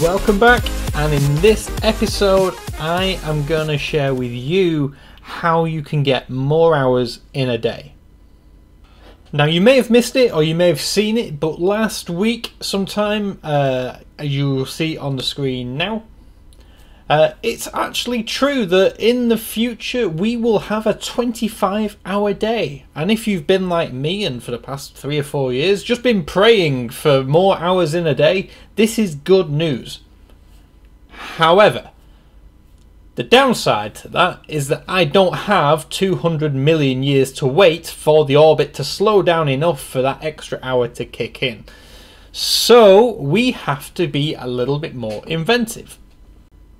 Welcome back, and in this episode I am going to share with you how you can get more hours in a day. Now, you may have missed it or you may have seen it, but last week sometime, as you will see on the screen now, it's actually true that in the future we will have a 25-hour day. And if you've been like me and for the past 3 or 4 years just been praying for more hours in a day, this is good news. However, the downside to that is that I don't have 200 million years to wait for the orbit to slow down enough for that extra hour to kick in. So we have to be a little bit more inventive.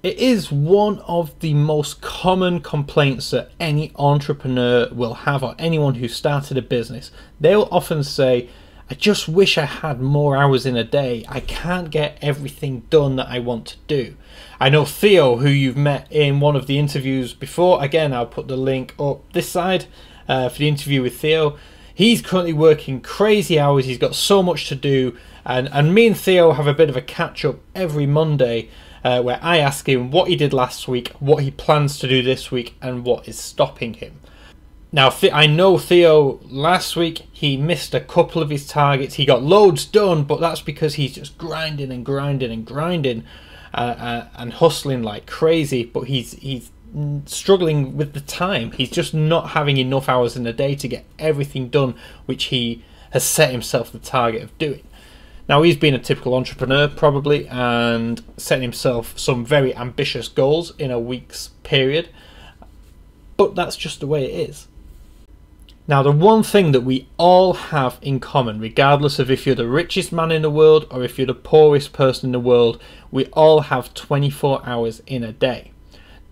It is one of the most common complaints that any entrepreneur will have, or anyone who started a business. They'll often say, I just wish I had more hours in a day. I can't get everything done that I want to do. I know Theo, who you've met in one of the interviews before. Again, I'll put the link up this side for the interview with Theo. He's currently working crazy hours. He's got so much to do. And me and Theo have a bit of a catch up every Monday where I ask him what he did last week, what he plans to do this week, and what is stopping him. Now, I know Theo, last week he missed a couple of his targets. He got loads done, but that's because he's just grinding and grinding and grinding and hustling like crazy. But he's struggling with the time. He's just not having enough hours in a day to get everything done, which he has set himself the target of doing. Now, he's been a typical entrepreneur probably and setting himself some very ambitious goals in a week's period. But that's just the way it is. Now, the one thing that we all have in common, regardless of if you're the richest man in the world or if you're the poorest person in the world, we all have 24 hours in a day.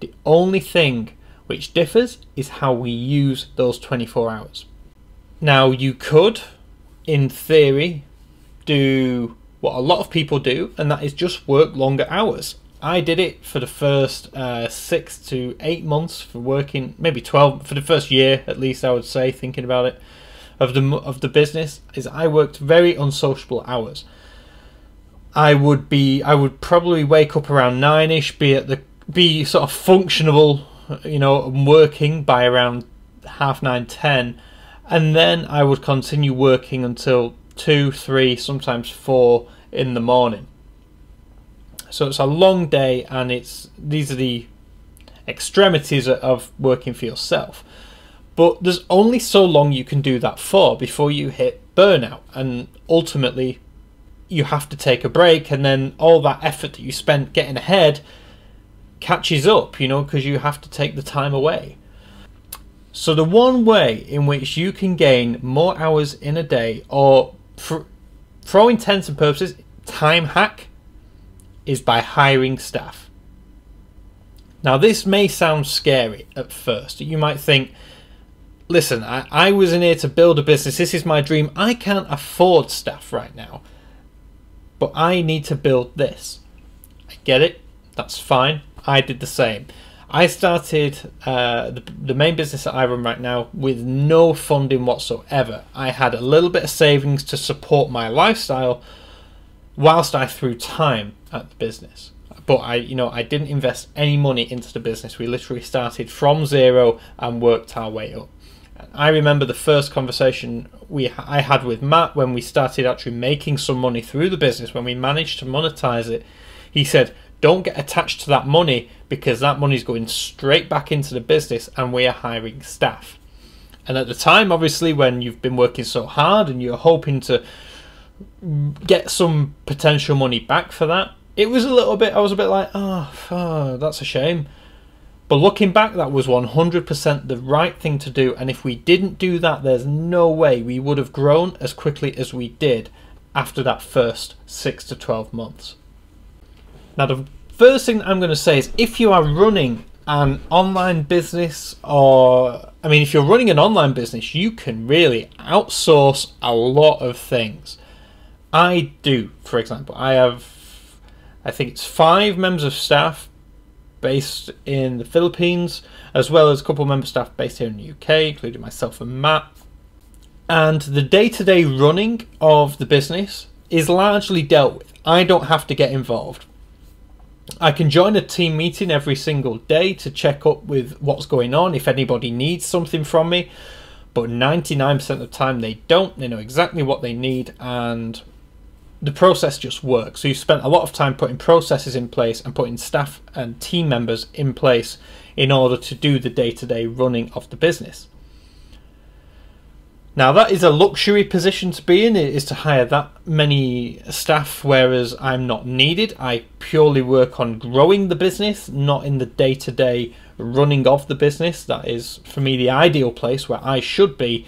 The only thing which differs is how we use those 24 hours. Now, you could, in theory, do what a lot of people do, and that is just work longer hours. I did it for the first 6 to 8 months for working, maybe 12 for the first year at least, I would say, thinking about it, of the business, is I worked very unsociable hours. I would probably wake up around 9ish, be sort of functional, you know, working by around 9:30, 10, and then I would continue working until 2, 3, sometimes 4 in the morning. So it's a long day, and these are the extremities of working for yourself. But there's only so long you can do that for before you hit burnout, and ultimately you have to take a break, and then all that effort that you spent getting ahead catches up, you know, because you have to take the time away. So the one way in which you can gain more hours in a day, or for all intents and purposes, time hack, is by hiring staff. Now, this may sound scary at first. You might think, listen, I was in here to build a business. This is my dream. I can't afford staff right now, but I need to build this. I get it. That's fine. I did the same. I started the main business that I run right now with no funding whatsoever. I had a little bit of savings to support my lifestyle whilst I threw time at the business. But I didn't invest any money into the business. We literally started from zero and worked our way up. I remember the first conversation I had with Matt when we started actually making some money through the business, when we managed to monetize it. He said, don't get attached to that money, because that money is going straight back into the business and we are hiring staff. And at the time, obviously, when you've been working so hard and you're hoping to get some potential money back for that, I was a bit like, oh, that's a shame. But looking back, that was 100% the right thing to do. And if we didn't do that, there's no way we would have grown as quickly as we did after that first 6 to 12 months. Now, the first thing that I'm going to say is, if you are running an online business, if you're running an online business, you can really outsource a lot of things. I do, for example. I think it's 5 members of staff based in the Philippines, as well as a couple of member staff based here in the UK, including myself and Matt. And the day-to-day running of the business is largely dealt with. I don't have to get involved. I can join a team meeting every single day to check up with what's going on, if anybody needs something from me, but 99% of the time they don't. They know exactly what they need, and the process just works. So you spent a lot of time putting processes in place and putting staff and team members in place in order to do the day-to-day running of the business. Now that is a luxury position to be in, is to hire that many staff, whereas I'm not needed. I purely work on growing the business, not in the day-to-day running of the business. That is, for me, the ideal place where I should be,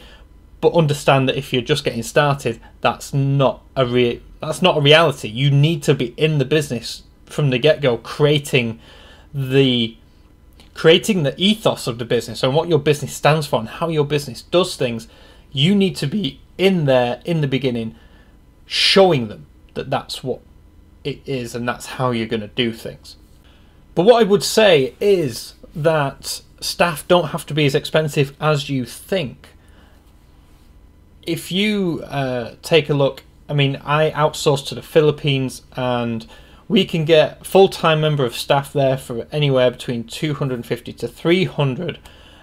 but understand that if you're just getting started, that's not a reality. You need to be in the business from the get-go, creating the ethos of the business and what your business stands for and how your business does things. You need to be in there in the beginning, showing them that that's what it is and that's how you're going to do things. But what I would say is that staff don't have to be as expensive as you think. If you take a look, I mean, I outsource to the Philippines, and we can get full-time member of staff there for anywhere between 250 to 300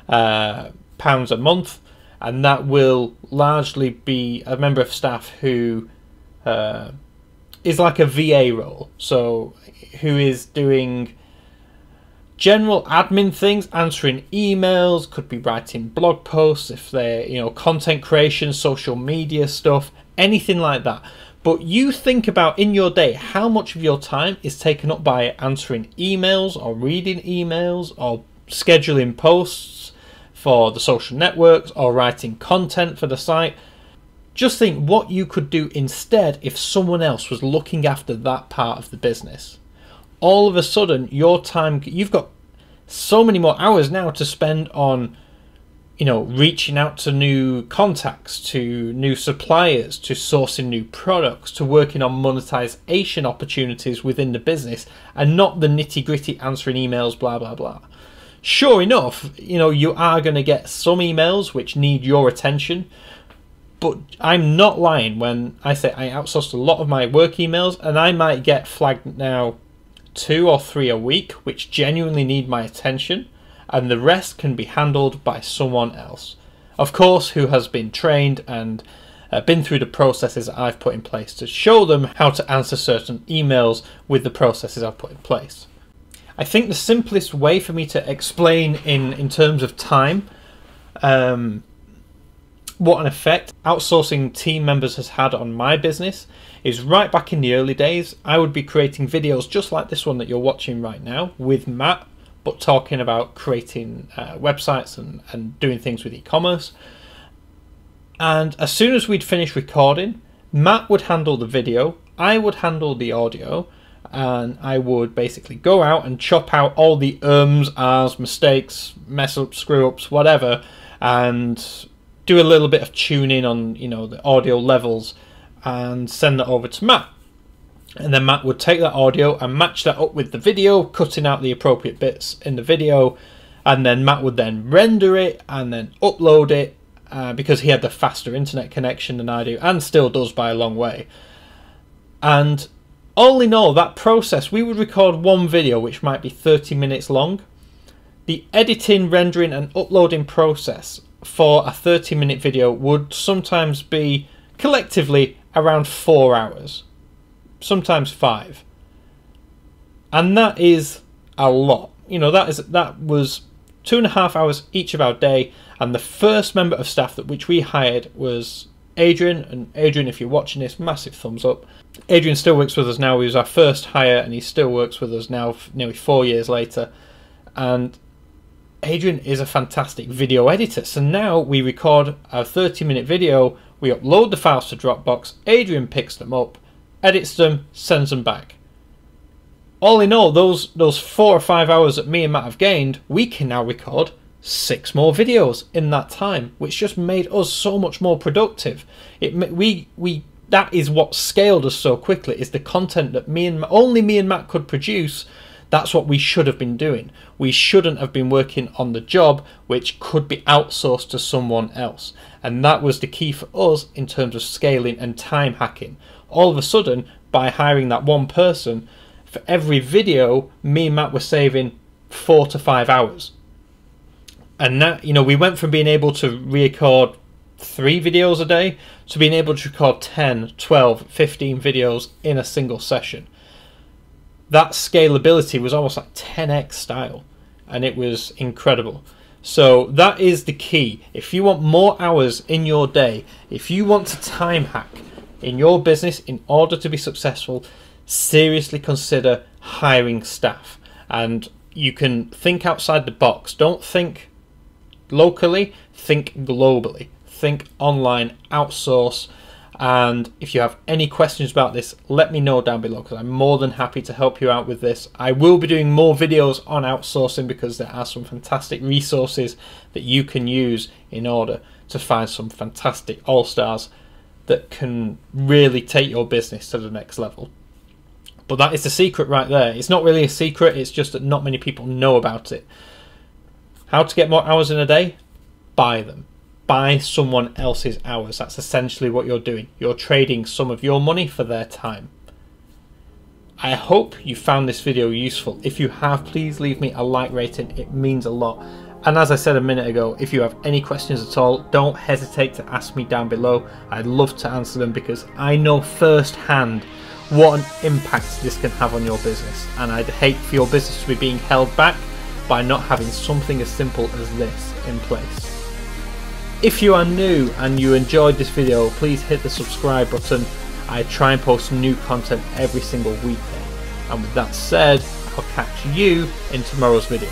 pounds a month. And that will largely be a member of staff who is like a VA role. So who is doing general admin things, answering emails, could be writing blog posts if they're, content creation, social media stuff, anything like that. But you think about in your day how much of your time is taken up by answering emails or reading emails or scheduling posts for the social networks or writing content for the site. Just think what you could do instead if someone else was looking after that part of the business. All of a sudden, your time, you've got so many more hours now to spend on, reaching out to new contacts, to new suppliers, to sourcing new products, to working on monetization opportunities within the business, and not the nitty-gritty answering emails, blah, blah, blah. Sure enough, you are going to get some emails which need your attention, but I'm not lying when I say I outsourced a lot of my work emails, and I might get flagged now 2 or 3 a week which genuinely need my attention, and the rest can be handled by someone else, of course, who has been trained and been through the processes that I've put in place to show them how to answer certain emails with the processes I've put in place. I think the simplest way for me to explain in terms of time what an effect outsourcing team members has had on my business is right back in the early days, I would be creating videos just like this one that you're watching right now with Matt, but talking about creating websites and doing things with e-commerce. And as soon as we'd finish recording, Matt would handle the video, I would handle the audio, and I would basically go out and chop out all the ahs, mistakes, mess ups, screw ups, whatever, and do a little bit of tuning on, the audio levels and send that over to Matt. And then Matt would take that audio and match that up with the video, cutting out the appropriate bits in the video, and then Matt would then render it and then upload it because he had the faster internet connection than I do, and still does by a long way. And all in all, that process, we would record one video which might be 30 minutes long. The editing, rendering and uploading process for a 30-minute video would sometimes be collectively around 4 hours, sometimes 5. And that is a lot. That was 2.5 hours each of our day, and the first member of staff which we hired was Adrian. And Adrian, if you're watching this, massive thumbs up. Adrian still works with us now. He was our first hire and he still works with us now nearly 4 years later. And Adrian is a fantastic video editor. So now we record our 30-minute video, we upload the files to Dropbox, Adrian picks them up, edits them, sends them back. All in all, those 4 or 5 hours that me and Matt have gained, we can now record 6 more videos in that time, which just made us so much more productive. That is what scaled us so quickly, is the content that only me and Matt could produce. That's what we should have been doing. We shouldn't have been working on the job which could be outsourced to someone else. And that was the key for us in terms of scaling and time hacking. All of a sudden, by hiring that one person, for every video, me and Matt were saving 4 to 5 hours. And that, you know, we went from being able to record 3 videos a day to being able to record 10, 12, 15 videos in a single session. That scalability was almost like 10x style, and it was incredible. So that is the key. If you want more hours in your day, if you want to time hack in your business in order to be successful, seriously consider hiring staff. And you can think outside the box. Don't think locally, think globally. Think online, outsource. And if you have any questions about this, let me know down below, because I'm more than happy to help you out with this. I will be doing more videos on outsourcing, because there are some fantastic resources that you can use in order to find some fantastic all-stars that can really take your business to the next level. But that is the secret right there. It's not really a secret, it's just that not many people know about it. How to get more hours in a day? Buy them. Buy someone else's hours. That's essentially what you're doing. You're trading some of your money for their time. I hope you found this video useful. If you have, please leave me a like rating. It means a lot. And as I said a minute ago, if you have any questions at all, don't hesitate to ask me down below. I'd love to answer them, because I know firsthand what an impact this can have on your business. And I'd hate for your business to be being held back by not having something as simple as this in place. If you are new and you enjoyed this video, please hit the subscribe button. I try and post new content every single weekday. And with that said, I'll catch you in tomorrow's video.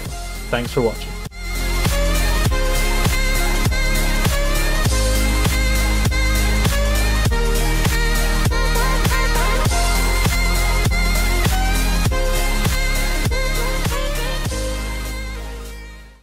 Thanks for watching.